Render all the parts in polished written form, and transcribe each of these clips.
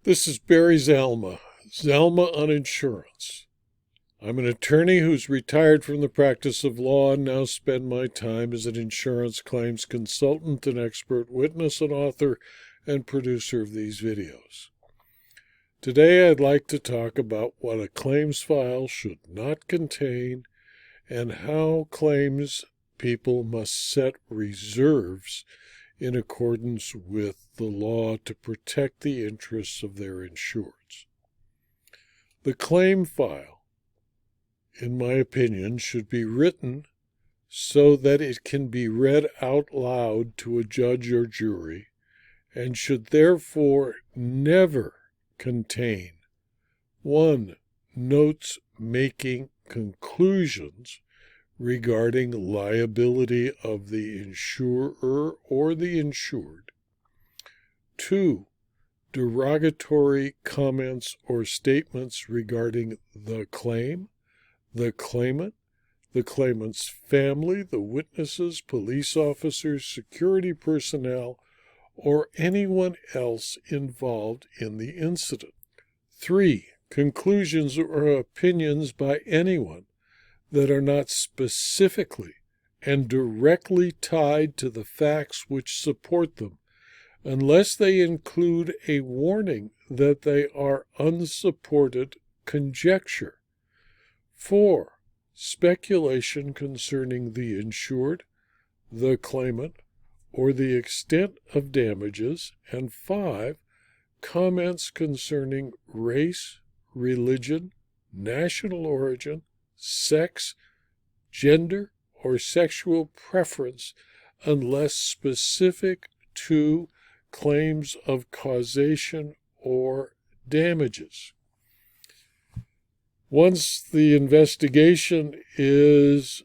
This is Barry Zalma, Zalma on Insurance. I'm an attorney who's retired from the practice of law and now spend my time as an insurance claims consultant and expert witness and author and producer of these videos. Today I'd like to talk about what a claims file should not contain and how claims people must set reserves in accordance with the law to protect the interests of their insureds. The claim file, in my opinion, should be written so that it can be read out loud to a judge or jury and should therefore never contain 1. Notes making conclusions regarding liability of the insurer or the insured. 2. Derogatory comments or statements regarding the claim, the claimant, the claimant's family, the witnesses, police officers, security personnel, or anyone else involved in the incident. 3. Conclusions or opinions by anyone that are not specifically and directly tied to the facts which support them, unless they include a warning that they are unsupported conjecture. 4. Speculation concerning the insured, the claimant, or the extent of damages. And 5. Comments concerning race, religion, national origin, sex, gender, or sexual preference, unless specific to claims of causation or damages. Once the investigation is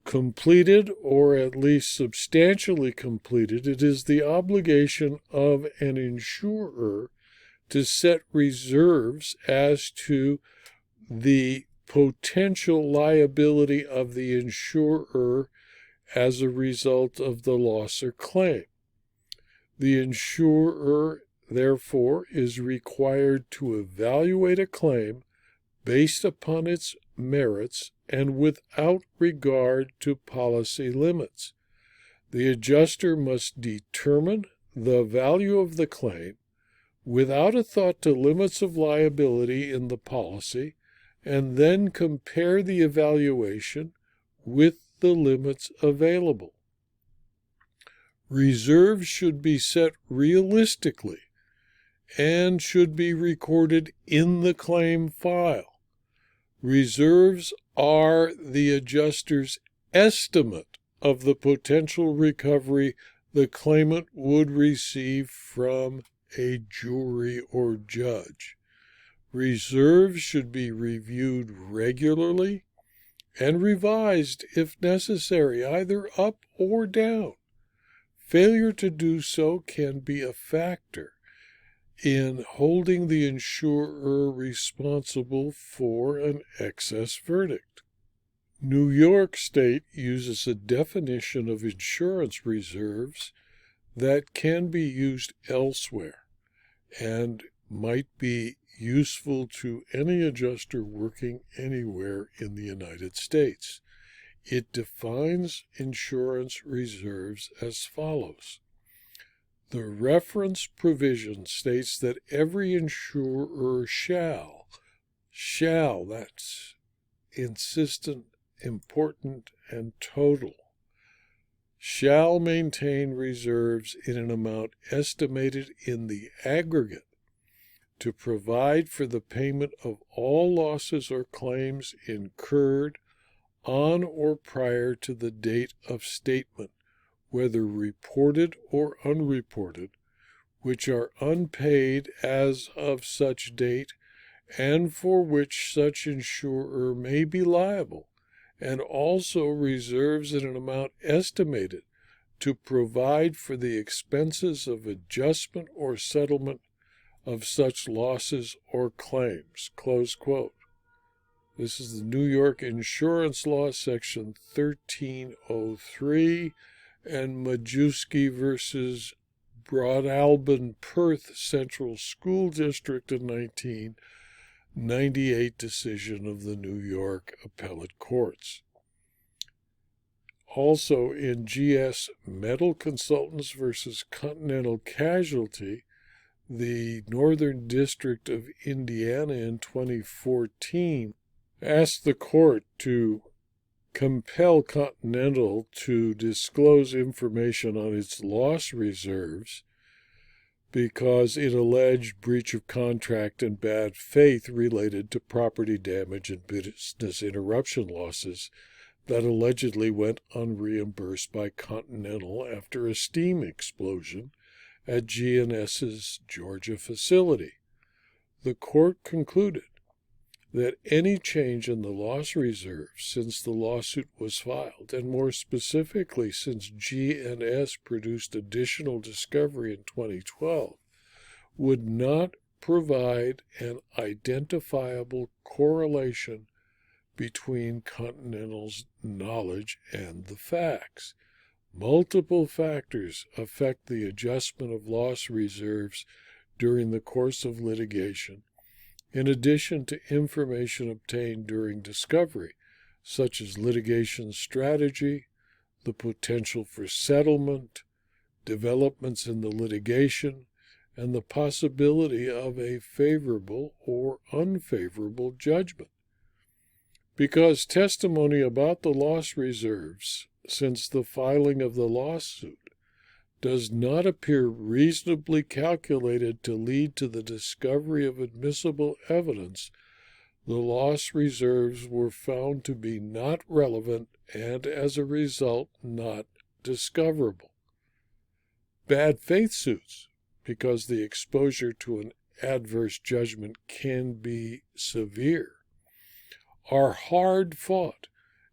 completed, or at least substantially completed, it is the obligation of an insurer to set reserves as to the potential liability of the insurer as a result of the loss or claim. The insurer, therefore, is required to evaluate a claim based upon its merits and without regard to policy limits. The adjuster must determine the value of the claim without a thought to limits of liability in the policy, and then compare the evaluation with the limits available. Reserves should be set realistically and should be recorded in the claim file. Reserves are the adjuster's estimate of the potential recovery the claimant would receive from a jury or judge. Reserves should be reviewed regularly and revised if necessary, either up or down. Failure to do so can be a factor in holding the insurer responsible for an excess verdict. New York State uses a definition of insurance reserves that can be used elsewhere and might be useful to any adjuster working anywhere in the United States. It defines insurance reserves as follows. The reference provision states that every insurer shall, that's insistent, important, and total, shall maintain reserves in an amount estimated in the aggregate to provide for the payment of all losses or claims incurred on or prior to the date of statement, whether reported or unreported, which are unpaid as of such date and for which such insurer may be liable, and also reserves in an amount estimated to provide for the expenses of adjustment or settlement of such losses or claims." Close quote. This is the New York Insurance Law, Section 1303, and Majewski versus Broadalbin Perth Central School District in 1998 decision of the New York Appellate Courts. Also in GS Metal Consultants versus Continental Casualty, the Northern District of Indiana in 2014 asked the court to compel Continental to disclose information on its loss reserves because it alleged breach of contract and bad faith related to property damage and business interruption losses that allegedly went unreimbursed by Continental after a steam explosion at G&S's Georgia facility. The court concluded that any change in the loss reserve since the lawsuit was filed, and more specifically since G&S produced additional discovery in 2012, would not provide an identifiable correlation between Continental's knowledge and the facts. Multiple factors affect the adjustment of loss reserves during the course of litigation, in addition to information obtained during discovery, such as litigation strategy, the potential for settlement, developments in the litigation, and the possibility of a favorable or unfavorable judgment. Because testimony about the loss reserves since the filing of the lawsuit does not appear reasonably calculated to lead to the discovery of admissible evidence, the loss reserves were found to be not relevant and, as a result, not discoverable. Bad faith suits, because the exposure to an adverse judgment can be severe, are hard fought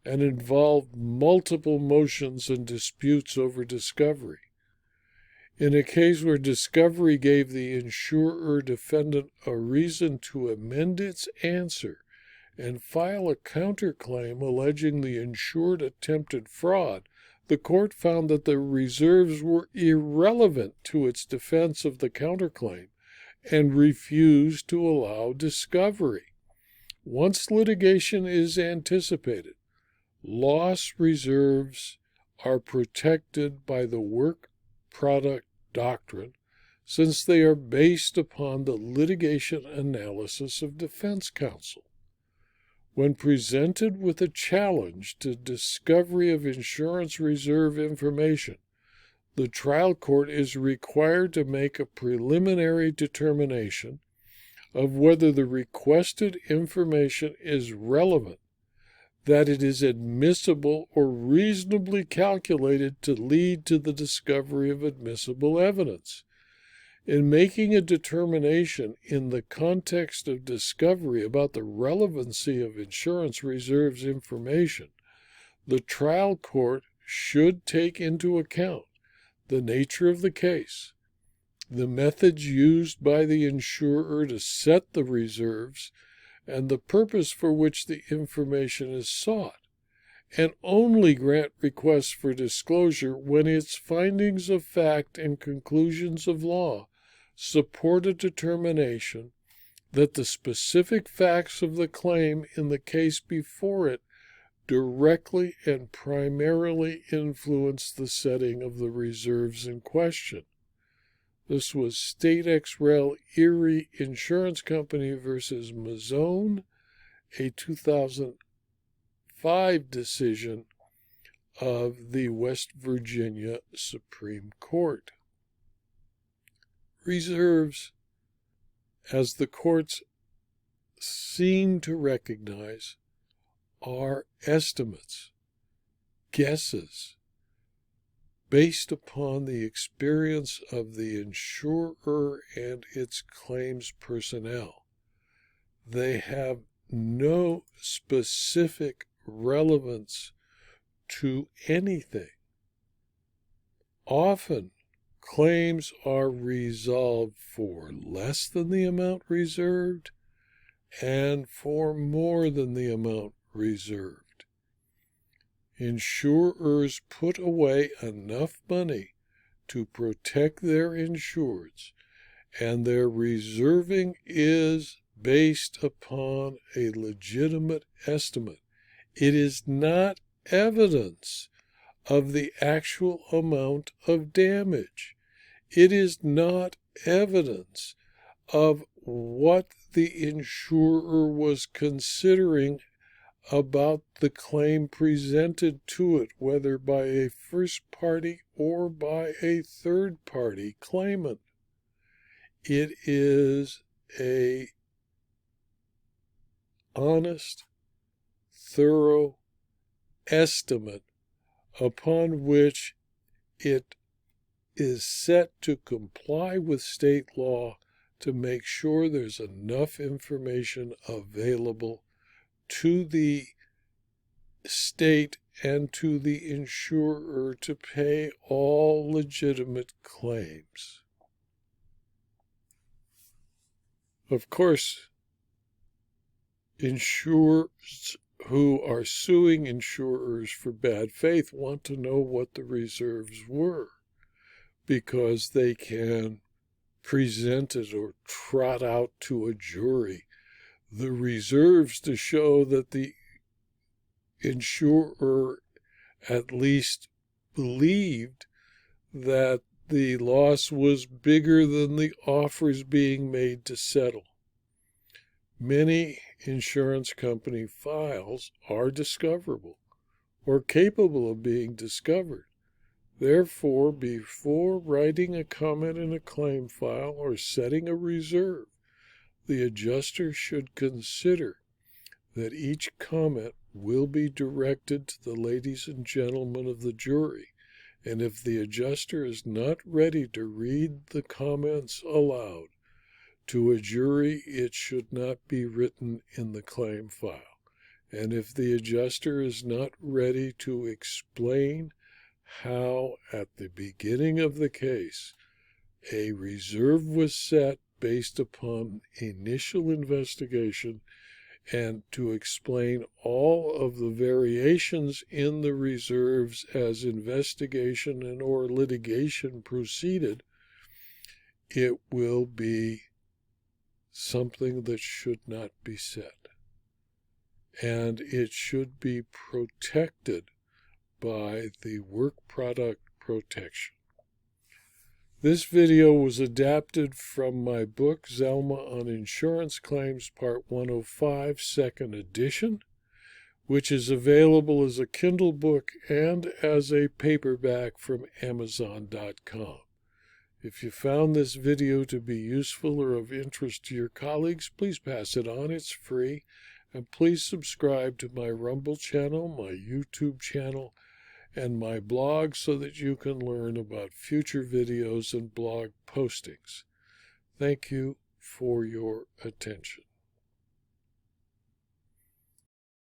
and involve multiple motions and disputes over discovery. In a case where discovery gave the insurer defendant a reason to amend its answer and file a counterclaim alleging the insured attempted fraud, the court found that the reserves were irrelevant to its defense of the counterclaim and refused to allow discovery. Once litigation is anticipated, loss reserves are protected by the work product doctrine, since they are based upon the litigation analysis of defense counsel. When presented with a challenge to discovery of insurance reserve information, the trial court is required to make a preliminary determination of whether the requested information is relevant, that it is admissible or reasonably calculated to lead to the discovery of admissible evidence. In making a determination in the context of discovery about the relevancy of insurance reserves information, the trial court should take into account the nature of the case, the methods used by the insurer to set the reserves, and the purpose for which the information is sought, and only grant requests for disclosure when its findings of fact and conclusions of law support a determination that the specific facts of the claim in the case before it directly and primarily influence the setting of the reserves in question. This was State Ex Rel Erie Insurance Company versus Mazzone, a 2005 decision of the West Virginia Supreme Court. Reserves, as the courts seem to recognize, are estimates, guesses, based upon the experience of the insurer and its claims personnel. They have no specific relevance to anything. Often, claims are resolved for less than the amount reserved and for more than the amount reserved. Insurers put away enough money to protect their insureds, and their reserving is based upon a legitimate estimate. It is not evidence of the actual amount of damage. It is not evidence of what the insurer was considering about the claim presented to it, whether by a first party or by a third party claimant. It is a honest, thorough estimate upon which it is set to comply with state law to make sure there's enough information available to the state and to the insurer to pay all legitimate claims. Of course, insurers who are suing insurers for bad faith want to know what the reserves were, because they can present it or trot out to a jury the reserves to show that the insurer at least believed that the loss was bigger than the offers being made to settle. Many insurance company files are discoverable or capable of being discovered. Therefore, before writing a comment in a claim file or setting a reserve, the adjuster should consider that each comment will be directed to the ladies and gentlemen of the jury, and if the adjuster is not ready to read the comments aloud to a jury, it should not be written in the claim file. And if the adjuster is not ready to explain how, at the beginning of the case, a reserve was set based upon initial investigation, and to explain all of the variations in the reserves as investigation and or litigation proceeded, it will be something that should not be said. And it should be protected by the Work Product Protection. This video was adapted from my book, Zelma on Insurance Claims, Part 105, Second Edition, which is available as a Kindle book and as a paperback from Amazon.com. If you found this video to be useful or of interest to your colleagues, please pass it on. It's free. And please subscribe to my Rumble channel, my YouTube channel, and my blog so that you can learn about future videos and blog postings. Thank you for your attention.